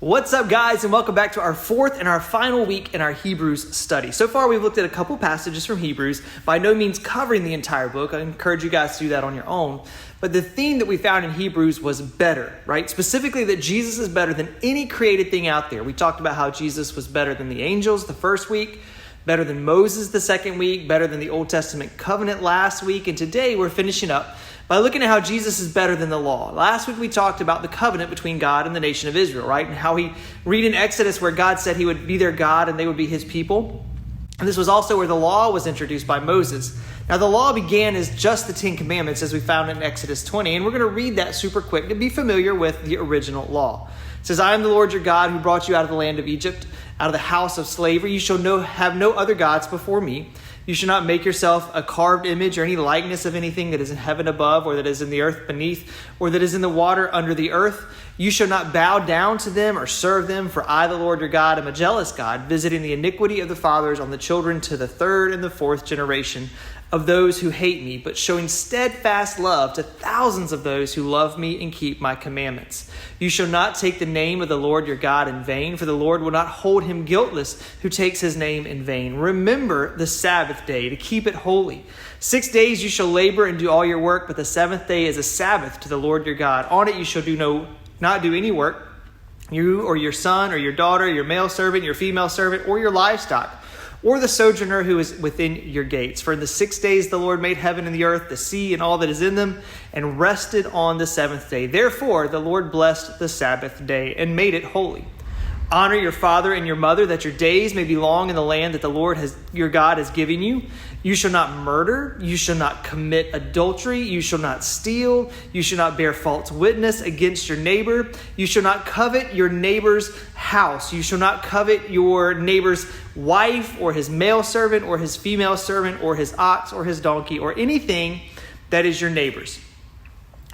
What's up, guys, and welcome back to our fourth and our final week in our Hebrews study. So far, we've looked at a couple passages from Hebrews, by no means covering the entire book. I encourage you guys to do that on your own. But the theme that we found in Hebrews was better, right? Specifically that Jesus is better than any created thing out there. We talked about how Jesus was better than the angels the first week, better than Moses the second week, better than the Old Testament covenant last week, and today we're finishing up by looking at how Jesus is better than the law. Last week we talked about the covenant between God and the nation of Israel, right? And how we read in Exodus where God said he would be their God and they would be his people. And this was also where the law was introduced by Moses. Now the law began as just the Ten Commandments as we found in Exodus 20. And we're going to read that super quick to be familiar with the original law. It says, I am the Lord your God who brought you out of the land of Egypt, out of the house of slavery. You shall have no other gods before me. You shall not make yourself a carved image or any likeness of anything that is in heaven above, or that is in the earth beneath, or that is in the water under the earth. You shall not bow down to them or serve them, for I, the Lord your God, am a jealous God, visiting the iniquity of the fathers on the children to the third and the fourth generation of those who hate me, but showing steadfast love to thousands of those who love me and keep my commandments. You shall not take the name of the Lord your God in vain, for the Lord will not hold him guiltless who takes his name in vain. Remember the Sabbath day to keep it holy. 6 days you shall labor and do all your work, but the seventh day is a Sabbath to the Lord your God. On it you shall not do any work, you or your son or your daughter, your male servant, your female servant, or your livestock, or the sojourner who is within your gates. For in the 6 days the Lord made heaven and the earth, the sea and all that is in them, and rested on the seventh day. Therefore the Lord blessed the Sabbath day and made it holy. Honor your father and your mother, that your days may be long in the land that the Lord your God has given you. You shall not murder. You shall not commit adultery. You shall not steal. You shall not bear false witness against your neighbor. You shall not covet your neighbor's house. You shall not covet your neighbor's wife or his male servant or his female servant or his ox or his donkey or anything that is your neighbor's.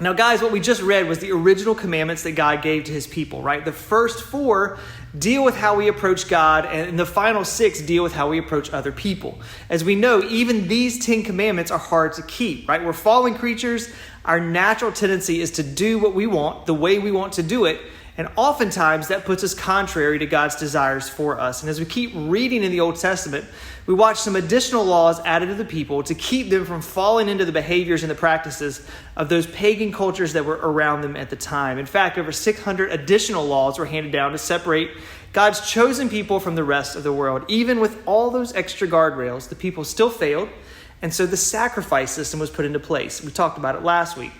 Now, guys, what we just read was the original commandments that God gave to his people, right? The first four deal with how we approach God, and the final six deal with how we approach other people. As we know, even these 10 commandments are hard to keep, right? We're fallen creatures. Our natural tendency is to do what we want, the way we want to do it. And oftentimes that puts us contrary to God's desires for us. And as we keep reading in the Old Testament, we watch some additional laws added to the people to keep them from falling into the behaviors and the practices of those pagan cultures that were around them at the time. In fact, over 600 additional laws were handed down to separate God's chosen people from the rest of the world. Even with all those extra guardrails, the people still failed. And so the sacrifice system was put into place. We talked about it last week.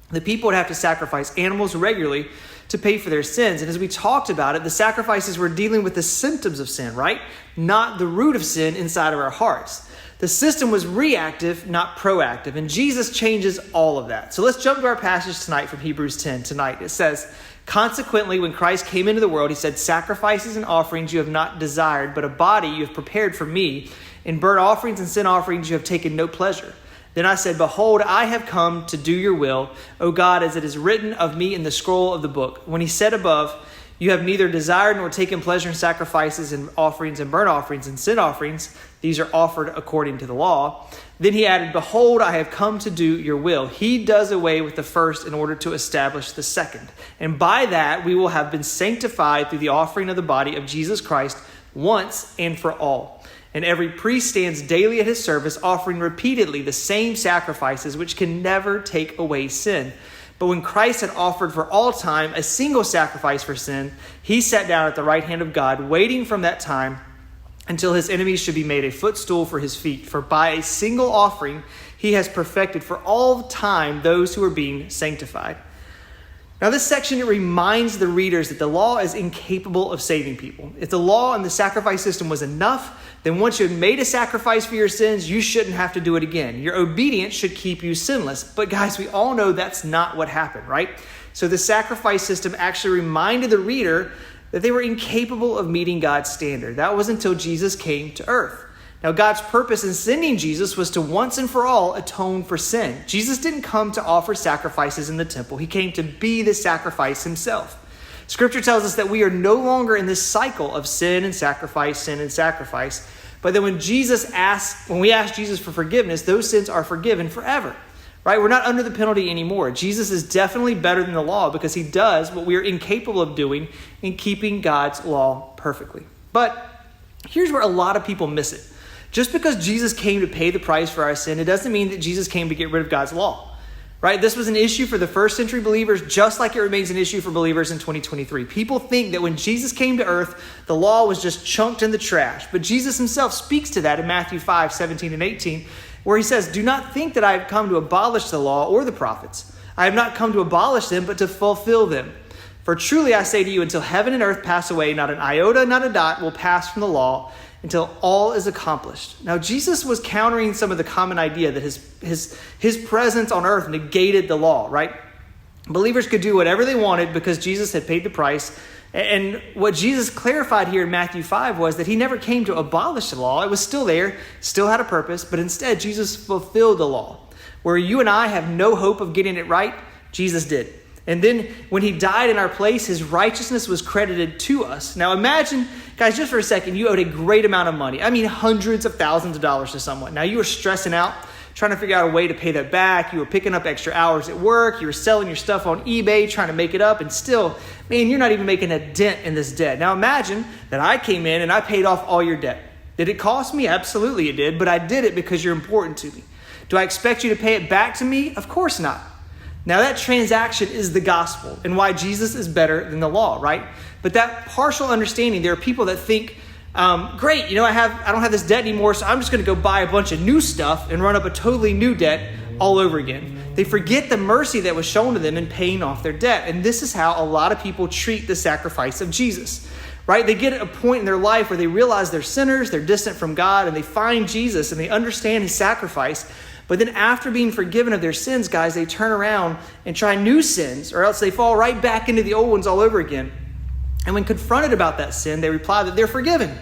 The people would have to sacrifice animals regularly to pay for their sins. And as we talked about it, the sacrifices were dealing with the symptoms of sin, right? Not the root of sin inside of our hearts. The system was reactive, not proactive. And Jesus changes all of that. So let's jump to our passage tonight from Hebrews 10 tonight. It says, consequently, when Christ came into the world, he said, sacrifices and offerings you have not desired, but a body you have prepared for me. In burnt offerings and sin offerings you have taken no pleasure. Then I said, behold, I have come to do your will, O God, as it is written of me in the scroll of the book. When he said above, you have neither desired nor taken pleasure in sacrifices and offerings and burnt offerings and sin offerings. These are offered according to the law. Then he added, behold, I have come to do your will. He does away with the first in order to establish the second. And by that we will have been sanctified through the offering of the body of Jesus Christ once and for all. And every priest stands daily at his service, offering repeatedly the same sacrifices, which can never take away sin. But when Christ had offered for all time a single sacrifice for sin, he sat down at the right hand of God, waiting from that time until his enemies should be made a footstool for his feet. For by a single offering, he has perfected for all time those who are being sanctified. Now, this section, it reminds the readers that the law is incapable of saving people. If the law and the sacrifice system was enough, then once you had made a sacrifice for your sins, you shouldn't have to do it again. Your obedience should keep you sinless. But guys, we all know that's not what happened, right? So the sacrifice system actually reminded the reader that they were incapable of meeting God's standard. That was until Jesus came to earth. Now, God's purpose in sending Jesus was to once and for all atone for sin. Jesus didn't come to offer sacrifices in the temple. He came to be the sacrifice himself. Scripture tells us that we are no longer in this cycle of sin and sacrifice, but that when we ask Jesus for forgiveness, those sins are forgiven forever. right? We're not under the penalty anymore. Jesus is definitely better than the law because he does what we are incapable of doing in keeping God's law perfectly. But here's where a lot of people miss it. Just because Jesus came to pay the price for our sin, it doesn't mean that Jesus came to get rid of God's law. Right? This was an issue for the first century believers, just like it remains an issue for believers in 2023. People think that when Jesus came to earth, the law was just chunked in the trash. But Jesus himself speaks to that in Matthew 5, 17 and 18, where he says, "Do not think that I have come to abolish the law or the prophets. I have not come to abolish them, but to fulfill them. For truly I say to you, until heaven and earth pass away, not an iota, not a dot will pass from the law until all is accomplished." Now, Jesus was countering some of the common idea that his presence on earth negated the law, right? Believers could do whatever they wanted because Jesus had paid the price. And what Jesus clarified here in Matthew 5 was that he never came to abolish the law. It was still there, still had a purpose, but instead Jesus fulfilled the law. Where you and I have no hope of getting it right, Jesus did. And then when he died in our place, his righteousness was credited to us. Now imagine, guys, just for a second, you owed a great amount of money. I mean, hundreds of thousands of dollars to someone. Now you were stressing out, trying to figure out a way to pay that back. You were picking up extra hours at work. You were selling your stuff on eBay, trying to make it up. And still, man, you're not even making a dent in this debt. Now imagine that I came in and I paid off all your debt. Did it cost me? Absolutely it did. But I did it because you're important to me. Do I expect you to pay it back to me? Of course not. Now that transaction is the gospel and why Jesus is better than the law, right? But that partial understanding, there are people that think, great, I don't have this debt anymore, so I'm just going to go buy a bunch of new stuff and run up a totally new debt all over again. They forget the mercy that was shown to them in paying off their debt. And this is how a lot of people treat the sacrifice of Jesus, right? They get at a point in their life where they realize they're sinners, they're distant from God, and they find Jesus and they understand his sacrifice. But then after being forgiven of their sins, guys, they turn around and try new sins, or else they fall right back into the old ones all over again. And when confronted about that sin, they reply that they're forgiven.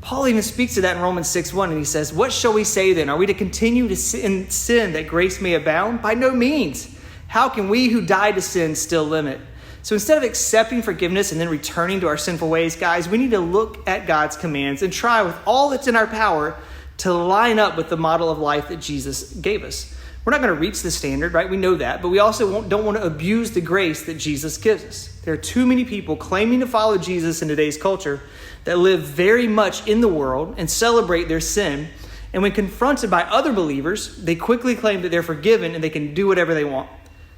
Paul even speaks to that in Romans 6:1, and he says, "What shall we say then? Are we to continue to sin that grace may abound? By no means. How can we who died to sin still live it?" So instead of accepting forgiveness and then returning to our sinful ways, guys, we need to look at God's commands and try with all that's in our power to line up with the model of life that Jesus gave us. We're not going to reach the standard, right? We know that, but we also don't want to abuse the grace that Jesus gives us. There are too many people claiming to follow Jesus in today's culture that live very much in the world and celebrate their sin. And when confronted by other believers, they quickly claim that they're forgiven and they can do whatever they want.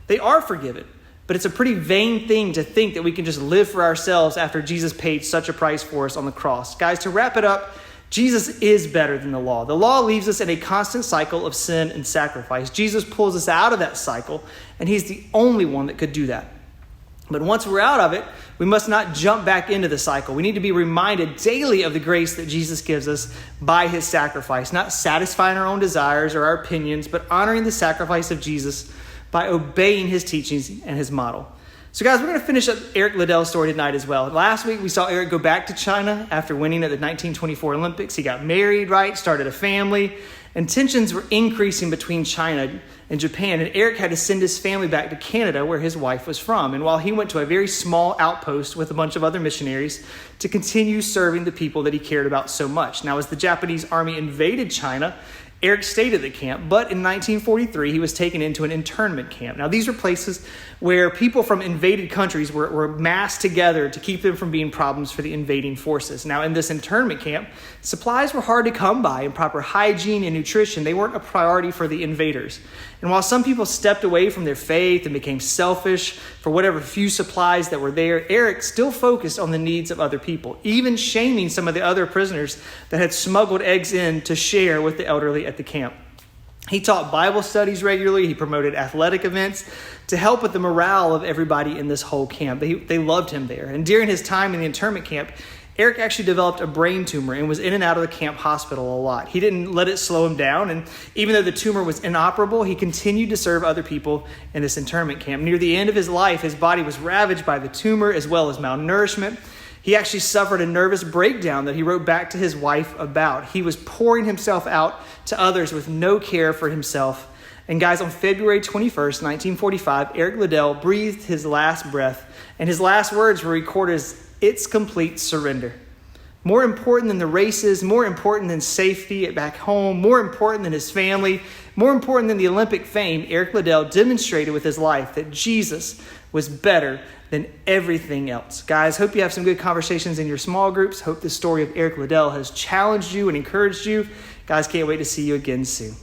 They are forgiven, but it's a pretty vain thing to think that we can just live for ourselves after Jesus paid such a price for us on the cross. Guys, to wrap it up, Jesus is better than the law. The law leaves us in a constant cycle of sin and sacrifice. Jesus pulls us out of that cycle, and he's the only one that could do that. But once we're out of it, we must not jump back into the cycle. We need to be reminded daily of the grace that Jesus gives us by his sacrifice, not satisfying our own desires or our opinions, but honoring the sacrifice of Jesus by obeying his teachings and his model. So guys, we're going to finish up Eric Liddell's story tonight as well. Last week, we saw Eric go back to China after winning at the 1924 Olympics. He got married, right? Started a family. And tensions were increasing between China and Japan. And Eric had to send his family back to Canada, where his wife was from. And while he went to a very small outpost with a bunch of other missionaries to continue serving the people that he cared about so much. Now, as the Japanese army invaded China, Eric stayed at the camp, but in 1943, he was taken into an internment camp. Now, these were places where people from invaded countries were massed together to keep them from being problems for the invading forces. Now, in this internment camp, supplies were hard to come by, and proper hygiene and nutrition, they weren't a priority for the invaders. And while some people stepped away from their faith and became selfish for whatever few supplies that were there, Eric still focused on the needs of other people, even shaming some of the other prisoners that had smuggled eggs in to share with the elderly at the camp. He taught Bible studies regularly. He promoted athletic events to help with the morale of everybody in this whole camp. They loved him there. And during his time in the internment camp, Eric actually developed a brain tumor and was in and out of the camp hospital a lot. He didn't let it slow him down. And even though the tumor was inoperable, he continued to serve other people in this internment camp. Near the end of his life, his body was ravaged by the tumor as well as malnourishment. He actually suffered a nervous breakdown that he wrote back to his wife about. He was pouring himself out to others with no care for himself. And guys, on February 21st, 1945, Eric Liddell breathed his last breath, and his last words were recorded as "It's complete surrender." More important than the races, more important than safety at back home, more important than his family, more important than the Olympic fame, Eric Liddell demonstrated with his life that Jesus was better than everything else. Guys, hope you have some good conversations in your small groups. Hope the story of Eric Liddell has challenged you and encouraged you. Guys, can't wait to see you again soon.